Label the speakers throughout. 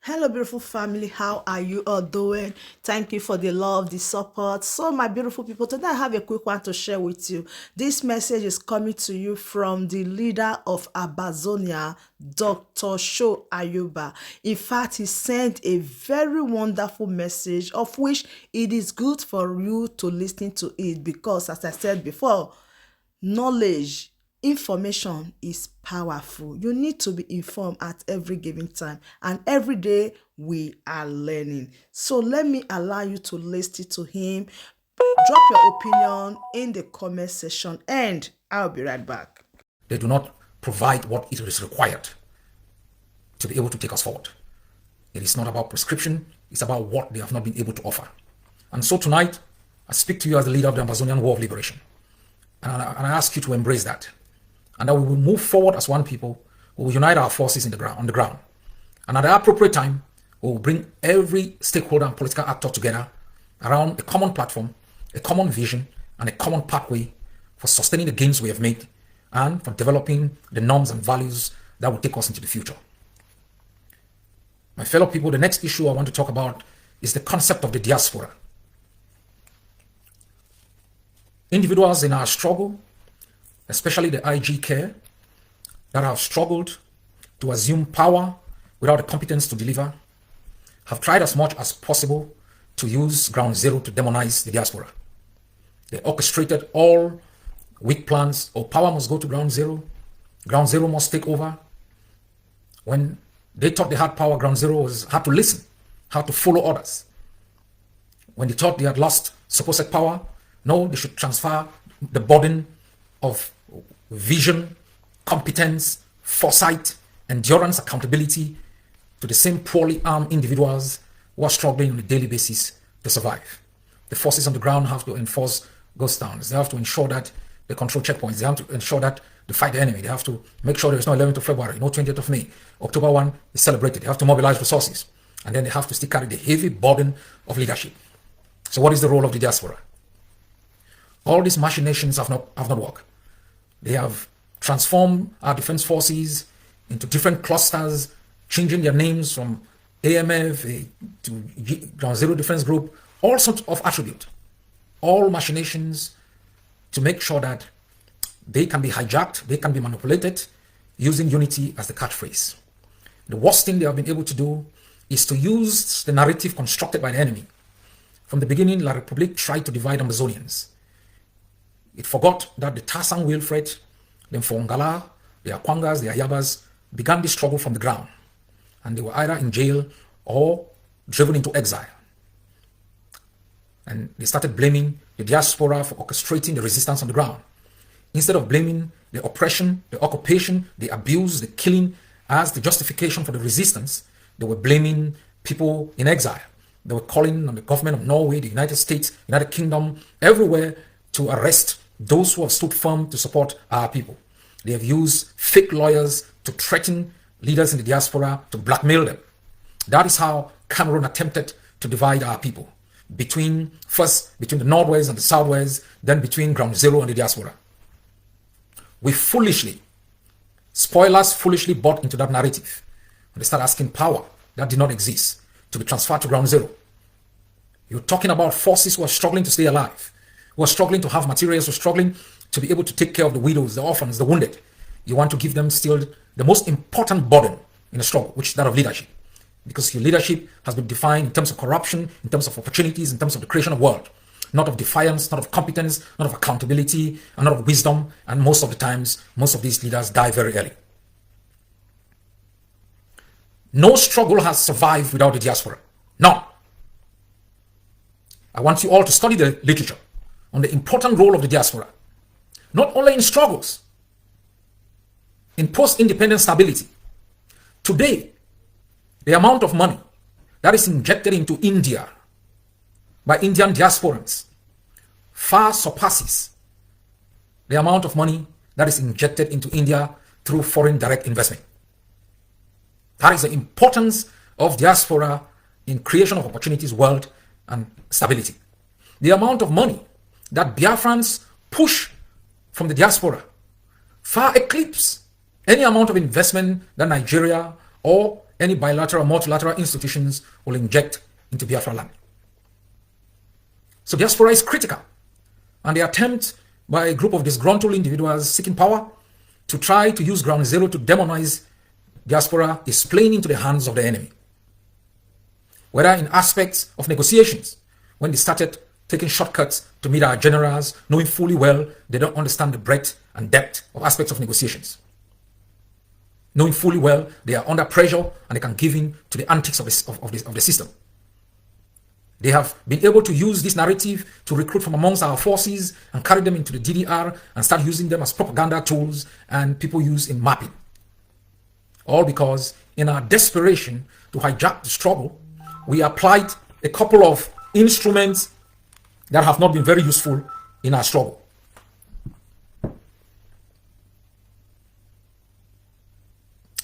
Speaker 1: Hello, beautiful family. How are you all doing? Thank you for the love, the support. So, my beautiful people, today I have a quick one to share with you. This message is coming to you from the leader of Ambazonia, Dr. Sho Ayuba. In fact, he sent a very wonderful message, of which it is good for you to listen to it because, as I said before, knowledge, information is powerful. You need to be informed at every given time, and every day we are learning. So let me allow you to listen to him. Drop your opinion in the comment section, and I'll be right back.
Speaker 2: They do not provide what it is required to be able to take us forward. It is not about prescription, it's about what they have not been able to offer. And so tonight, I speak to you as the leader of the Ambazonian War of Liberation. And I ask you to embrace that. And that we will move forward as one people. We will unite our forces on the ground. And at the appropriate time, we will bring every stakeholder and political actor together around a common platform, a common vision, and a common pathway for sustaining the gains we have made and for developing the norms and values that will take us into the future. My fellow people, the next issue I want to talk about is the concept of the diaspora. Individuals in our struggle, especially the IG care, that have struggled to assume power without the competence to deliver, have tried as much as possible to use ground zero to demonize the diaspora. They orchestrated all weak plans. Oh, power must go to ground zero must take over. When they thought they had power, ground zero had to listen, had to follow orders. When they thought they had lost supposed power, no, they should transfer the burden of vision, competence, foresight, endurance, accountability to the same poorly armed individuals who are struggling on a daily basis to survive. The forces on the ground have to enforce ghost towns. They have to ensure that they control checkpoints. They have to ensure that they fight the enemy. They have to make sure there is no 11th of February, no 20th of May. October 1 is celebrated. They have to mobilize resources. And then they have to still carry the heavy burden of leadership. So what is the role of the diaspora? All these machinations have not worked. They have transformed our defense forces into different clusters, changing their names from AMF to Ground Zero Defense Group, all sorts of attributes, all machinations to make sure that they can be hijacked, they can be manipulated, using unity as the catchphrase. The worst thing they have been able to do is to use the narrative constructed by the enemy. From the beginning, La Republique tried to divide Ambazonians. It forgot that the Tassang Wilfred, the Mfongala, the Akwangas, the Ayabas began this struggle from the ground. And they were either in jail or driven into exile. And they started blaming the diaspora for orchestrating the resistance on the ground. Instead of blaming the oppression, the occupation, the abuse, the killing as the justification for the resistance, they were blaming people in exile. They were calling on the government of Norway, the United States, United Kingdom, everywhere to arrest those who have stood firm to support our people. They have used fake lawyers to threaten leaders in the diaspora, to blackmail them. That is how Cameroon attempted to divide our people. First between the Northwest and the Southwest, then between Ground Zero and the diaspora. We spoilers foolishly bought into that narrative. And they start asking power that did not exist to be transferred to Ground Zero. You're talking about forces who are struggling to stay alive, who are struggling to have materials, who are struggling to be able to take care of the widows, the orphans, the wounded. You want to give them still the most important burden in a struggle, which is that of leadership. Because your leadership has been defined in terms of corruption, in terms of opportunities, in terms of the creation of world. Not of defiance, not of competence, not of accountability, and not of wisdom. And most of the times, most of these leaders die very early. No struggle has survived without the diaspora. None. I want you all to study the literature on the important role of the diaspora. Not only in struggles, in post-independent stability. Today, the amount of money that is injected into India by Indian diasporans far surpasses the amount of money that is injected into India through foreign direct investment. That is the importance of diaspora in creation of opportunities, wealth, and stability. The amount of money that Biafrans push from the diaspora far eclipse any amount of investment that Nigeria or any bilateral, multilateral institutions will inject into Biafra land. So diaspora is critical. And the attempt by a group of disgruntled individuals seeking power to try to use ground zero to demonize diaspora is playing into the hands of the enemy. Whether in aspects of negotiations, when they started taking shortcuts to meet our generals, knowing fully well they don't understand the breadth and depth of aspects of negotiations. Knowing fully well they are under pressure and they can give in to the antics of the system. They have been able to use this narrative to recruit from amongst our forces and carry them into the DDR and start using them as propaganda tools and people use in mapping. All because in our desperation to hijack the struggle, we applied a couple of instruments that have not been very useful in our struggle.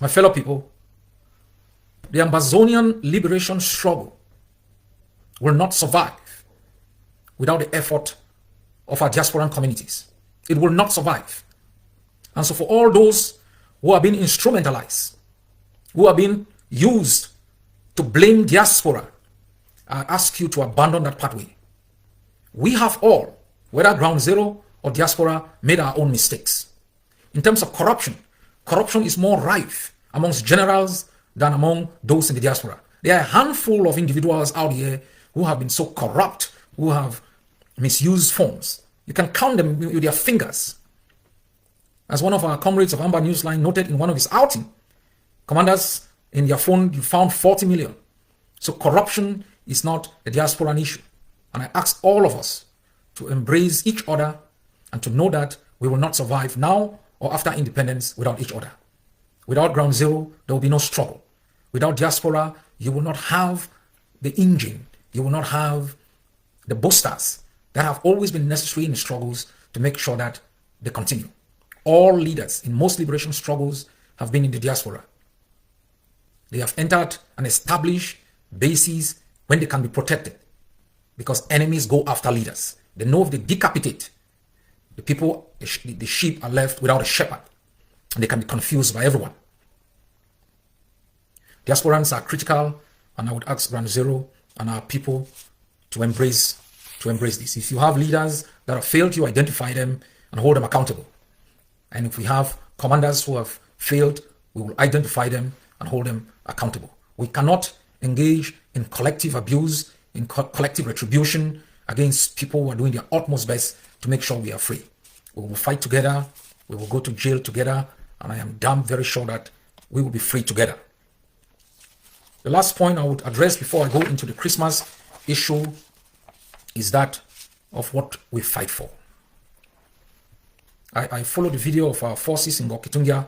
Speaker 2: My fellow people, the Ambazonian liberation struggle will not survive without the effort of our diasporan communities. It will not survive. And so for all those who are being instrumentalized, who are being used to blame diaspora, I ask you to abandon that pathway. We have all, whether ground zero or diaspora, made our own mistakes. In terms of corruption, corruption is more rife amongst generals than among those in the diaspora. There are a handful of individuals out here who have been so corrupt, who have misused forms. You can count them with your fingers. As one of our comrades of Amber Newsline noted in one of his outings, commanders, in your phone, you found 40 million. So corruption is not a diasporan issue. And I ask all of us to embrace each other and to know that we will not survive now or after independence without each other. Without ground zero, there will be no struggle. Without diaspora, you will not have the engine. You will not have the boosters that have always been necessary in struggles to make sure that they continue. All leaders in most liberation struggles have been in the diaspora. They have entered and established bases when they can be protected because enemies go after leaders. They know if they decapitate the people, the sheep are left without a shepherd and they can be confused by everyone. Diasporans are critical, and I would ask Ground Zero and our people to embrace this. If you have leaders that have failed, you identify them and hold them accountable. And if we have commanders who have failed, we will identify them and hold them accountable. We cannot engage in collective abuse, in collective retribution against people who are doing their utmost best to make sure we are free. We will fight together, we will go to jail together, and I am damn very sure that we will be free together. The last point I would address before I go into the Christmas issue is that of what we fight for. I followed the video of our forces in Gokitungia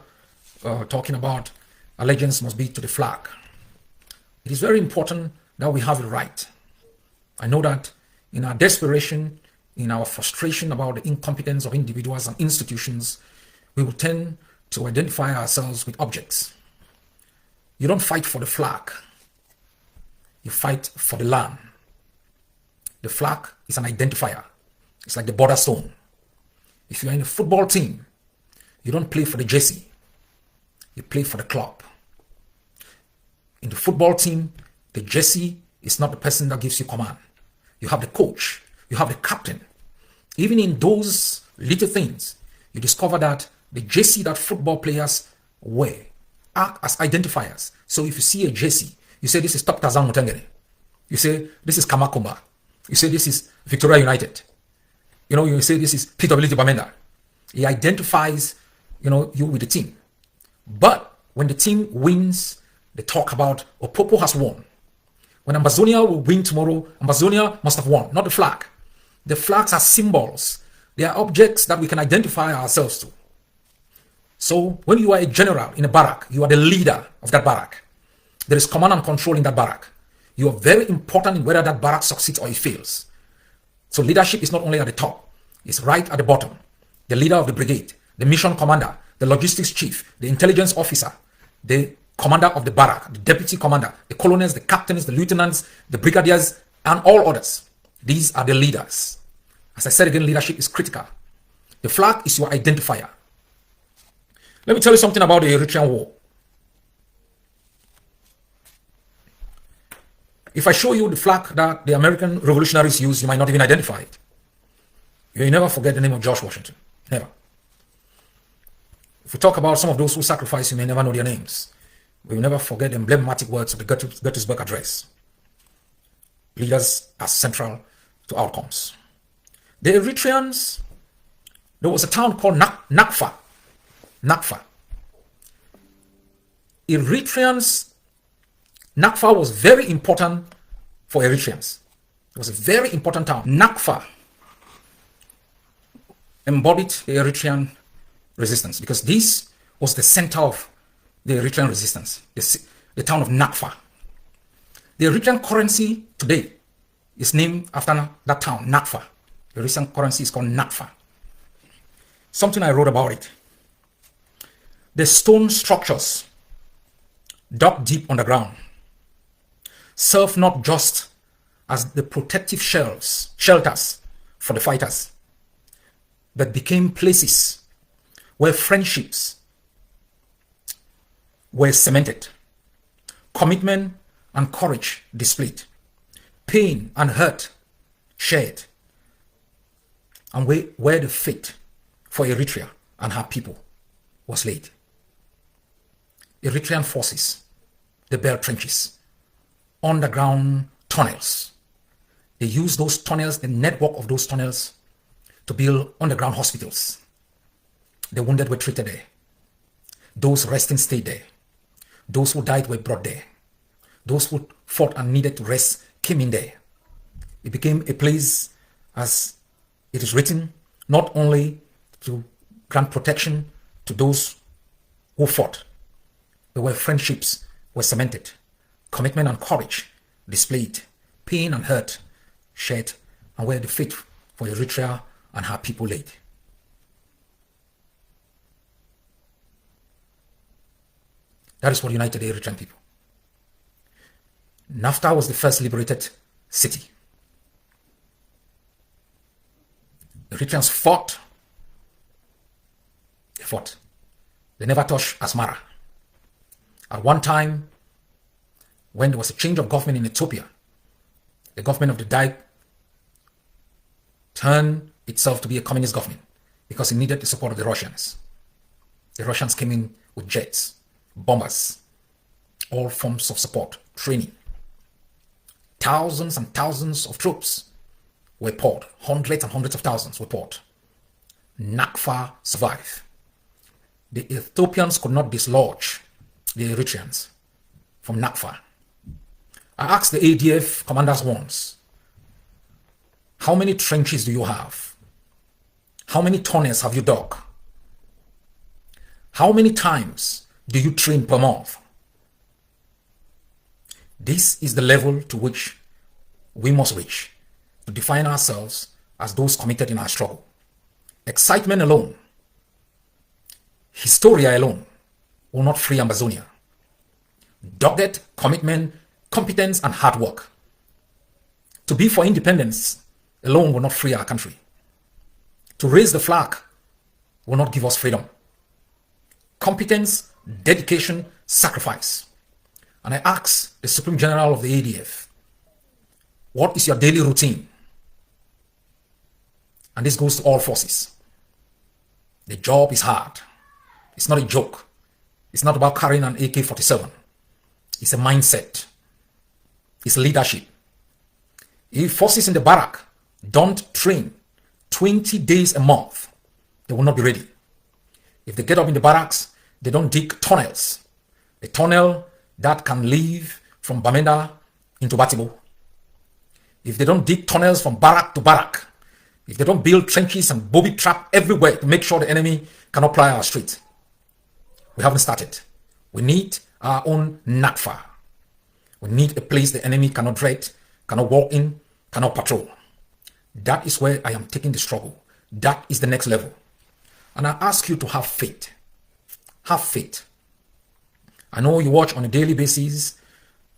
Speaker 2: talking about allegiance must be to the flag. It is very important that we have it right. I know that in our desperation, in our frustration about the incompetence of individuals and institutions, we will tend to identify ourselves with objects. You don't fight for the flag. You fight for the land. The flag is an identifier. It's like the border stone. If you're in a football team, you don't play for the jersey. You play for the club. In the football team, the jersey is not the person that gives you command. You have the coach. You have the captain. Even in those little things, you discover that the jersey that football players wear act as identifiers. So if you see a jersey, you say this is Top Tazan Mutengere. You say this is Kamakumba. You say this is Victoria United. You say this is Pitability Bamenda. He identifies, you with the team. But when the team wins, they talk about, Opopo has won. When Ambazonia will win tomorrow, Ambazonia must have won, not the flag. The flags are symbols. They are objects that we can identify ourselves to. So when you are a general in a barrack, you are the leader of that barrack. There is command and control in that barrack. You are very important in whether that barrack succeeds or it fails. So leadership is not only at the top, it's right at the bottom. The leader of the brigade, the mission commander, the logistics chief, the intelligence officer, the commander of the barrack, the deputy commander, the colonels, the captains, the lieutenants, the brigadiers, and all others. These are the leaders. As I said again, leadership is critical. The flag is your identifier. Let me tell you something about the Eritrean war. If I show you the flag that the American revolutionaries used, you might not even identify it. You will never forget the name of George Washington. Never. If we talk about some of those who sacrificed, you may never know their names. We will never forget the emblematic words of the Gettysburg Address. Leaders are central to outcomes. The Eritreans, there was a town called Nakfa. Nakfa. Eritreans, Nakfa was very important for Eritreans. It was a very important town. Nakfa embodied the Eritrean resistance because this was the center of the Eritrean resistance, the town of Nakfa. The Eritrean currency today is named after that town, Nakfa. The Eritrean currency is called Nakfa. Something I wrote about it. The stone structures dug deep underground serve not just as the protective shelters for the fighters, but became places where friendships were cemented, commitment and courage displayed, pain and hurt shared, and where the fate for Eritrea and her people was laid. Eritrean forces, they built trenches, underground tunnels. They used those tunnels, the network of those tunnels, to build underground hospitals. The wounded were treated there. Those resting stayed there. Those who died were brought there. Those who fought and needed to rest came in there. It became a place, as it is written, not only to grant protection to those who fought, but where friendships were cemented, commitment and courage displayed, pain and hurt shared, and where the fate for Eritrea and her people laid. That is what united the Eritrean people. Nafta was the first liberated city. The Eritreans fought. They fought. They never touched Asmara. At one time, when there was a change of government in Ethiopia, the government of the Dike turned itself to be a communist government because it needed the support of the Russians. The Russians came in with jets, bombers, all forms of support, training. Thousands and thousands of troops were poured. Hundreds and hundreds of thousands were poured. Nakfa survived. The Ethiopians could not dislodge the Eritreans from Nakfa. I asked the ADF commanders once, how many trenches do you have? How many tunnels have you dug? How many times do you train per month? This is the level to which we must reach to define ourselves as those committed in our struggle. Excitement alone, hysteria alone will not free Ambazonia. Dogged commitment, competence, and hard work to be for independence alone will not free our country. To raise the flag will not give us freedom. Competence, dedication, sacrifice. And I ask the Supreme General of the ADF, what is your daily routine? And this goes to all forces. The job is hard. It's not a joke. It's not about carrying an AK-47. It's a mindset. It's leadership. If forces in the barrack don't train 20 days a month, they will not be ready. If they get up in the barracks, they don't dig tunnels. A tunnel that can lead from Bamenda into Batibo. If they don't dig tunnels from barrack to barrack, if they don't build trenches and booby trap everywhere to make sure the enemy cannot ply our street, we haven't started. We need our own Nakfa. We need a place the enemy cannot tread, cannot walk in, cannot patrol. That is where I am taking the struggle. That is the next level. And I ask you to have faith. Have faith. I know you watch on a daily basis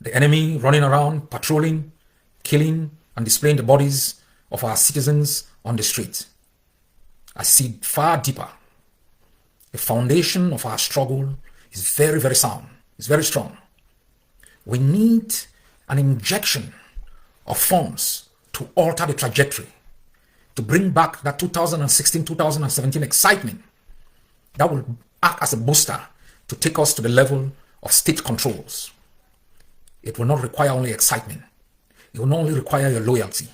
Speaker 2: the enemy running around, patrolling, killing, and displaying the bodies of our citizens on the street. I see far deeper. The foundation of our struggle is very, very sound. It's very strong. We need an injection of funds to alter the trajectory, to bring back that 2016, 2017 excitement that will act as a booster to take us to the level of state controls. It will not require only excitement. It will not only require your loyalty.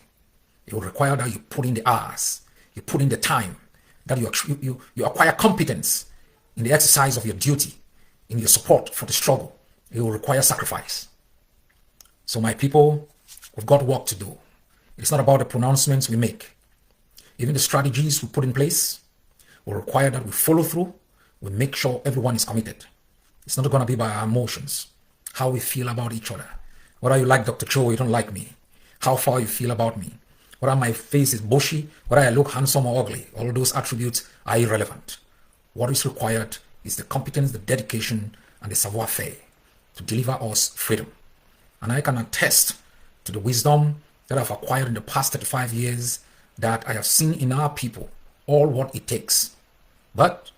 Speaker 2: It will require that you put in the hours, you put in the time, that you acquire competence in the exercise of your duty, in your support for the struggle. It will require sacrifice. So my people, we've got work to do. It's not about the pronouncements we make. Even the strategies we put in place will require that we follow through. We make sure everyone is committed. It's not going to be by our emotions, how we feel about each other. Whether you like Dr. Cho or you don't like me, how far you feel about me, whether my face is bushy, whether I look handsome or ugly, all those attributes are irrelevant. What is required is the competence, the dedication, and the savoir-faire to deliver us freedom. And I can attest to the wisdom that I've acquired in the past 35 years, that I have seen in our people all what it takes. But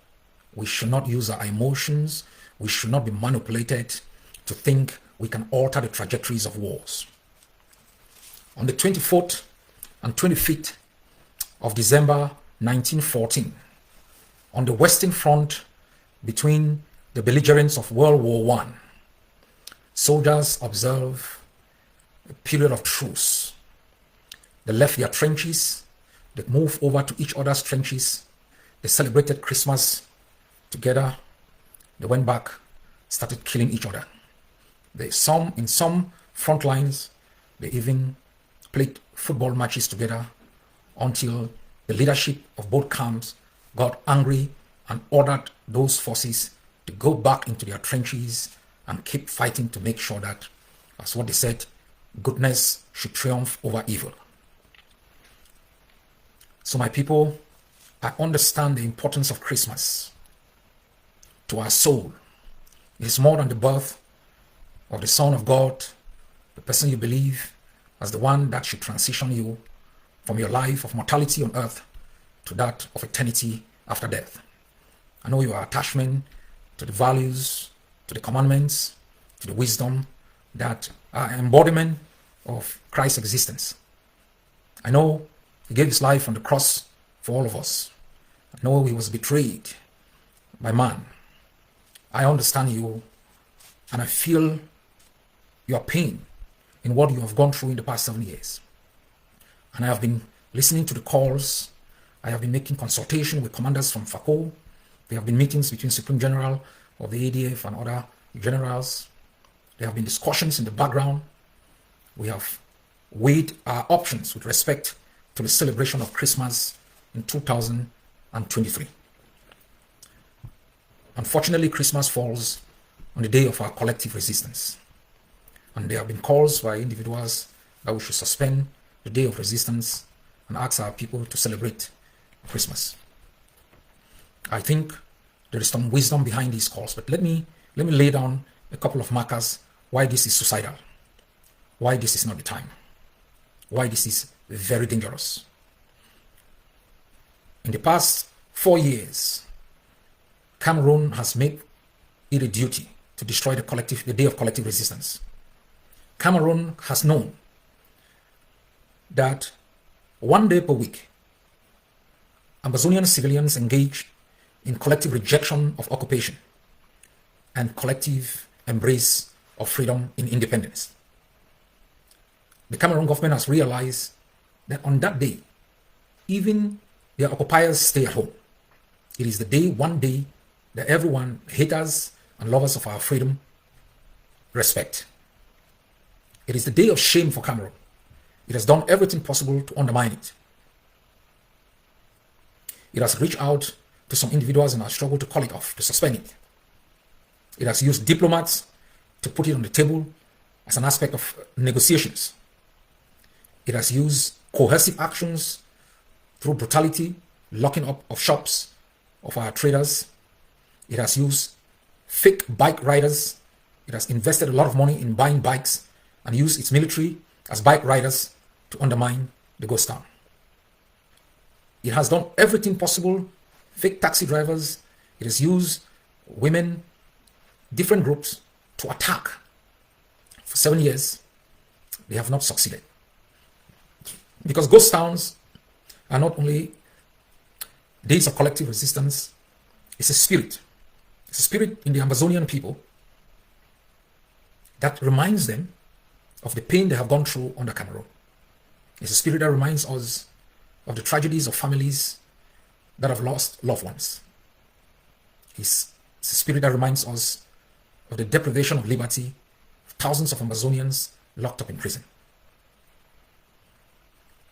Speaker 2: we should not use our emotions. We should not be manipulated to think we can alter the trajectories of wars. On the 24th and 25th of December 1914, on the Western Front between the belligerents of World War I, soldiers observed a period of truce. They left their trenches, they moved over to each other's trenches, they celebrated Christmas together, they went back, started killing each other. In some front lines, they even played football matches together until the leadership of both camps got angry and ordered those forces to go back into their trenches and keep fighting to make sure that, as what they said, goodness should triumph over evil. So my people, I understand the importance of Christmas to our soul. It is more than the birth of the Son of God, the person you believe as the one that should transition you from your life of mortality on earth to that of eternity after death. I know your attachment to the values, to the commandments, to the wisdom that are embodiment of Christ's existence. I know he gave his life on the cross for all of us. I know he was betrayed by man. I understand you, and I feel your pain in what you have gone through in the past 7 years. And I have been listening to the calls. I have been making consultation with commanders from FACO. There have been meetings between Supreme General of the ADF and other generals. There have been discussions in the background. We have weighed our options with respect to the celebration of Christmas in 2023. Unfortunately, Christmas falls on the day of our collective resistance. And there have been calls by individuals that we should suspend the day of resistance and ask our people to celebrate Christmas. I think there is some wisdom behind these calls, but let me lay down a couple of markers why this is suicidal, why this is not the time, why this is very dangerous. In the past 4 years, Cameroon has made it a duty to destroy the day of collective resistance. Cameroon has known that 1 day per week, Ambazonian civilians engage in collective rejection of occupation and collective embrace of freedom in independence. The Cameroon government has realized that on that day, even their occupiers stay at home. It is the day, 1 day, that everyone, haters and lovers of our freedom, respect. It is the day of shame for Cameroon. It has done everything possible to undermine it. It has reached out to some individuals in our struggle to call it off, to suspend it. It has used diplomats to put it on the table as an aspect of negotiations. It has used coercive actions through brutality, locking up of shops of our traders. It has used fake bike riders. It has invested a lot of money in buying bikes and used its military as bike riders to undermine the ghost town. It has done everything possible, fake taxi drivers. It has used women, different groups to attack for 7 years. they have not succeeded. Because ghost towns are not only days of collective resistance, it's a spirit. It's a spirit in the Ambazonian people that reminds them of the pain they have gone through under Cameroon. It's a spirit that reminds us of the tragedies of families that have lost loved ones. It's a spirit that reminds us of the deprivation of liberty of thousands of Ambazonians locked up in prison.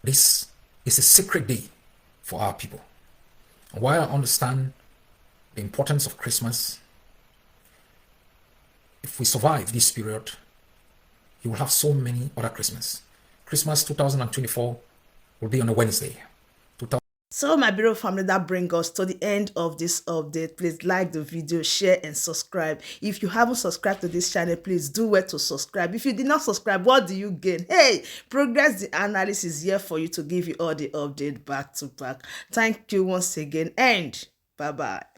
Speaker 2: This is a sacred day for our people. And while I understand the importance of Christmas, if we survive this period, you will have so many other Christmas. Christmas 2024 will be on a Wednesday.
Speaker 1: So my beautiful family, that brings us to the end of this update. Please like the video, share and subscribe. If you haven't subscribed to this channel, please do where to subscribe. If you did not subscribe, what do you gain? Hey, Progress the Analyst is here for you to give you all the update back to back. Thank you once again and bye-bye.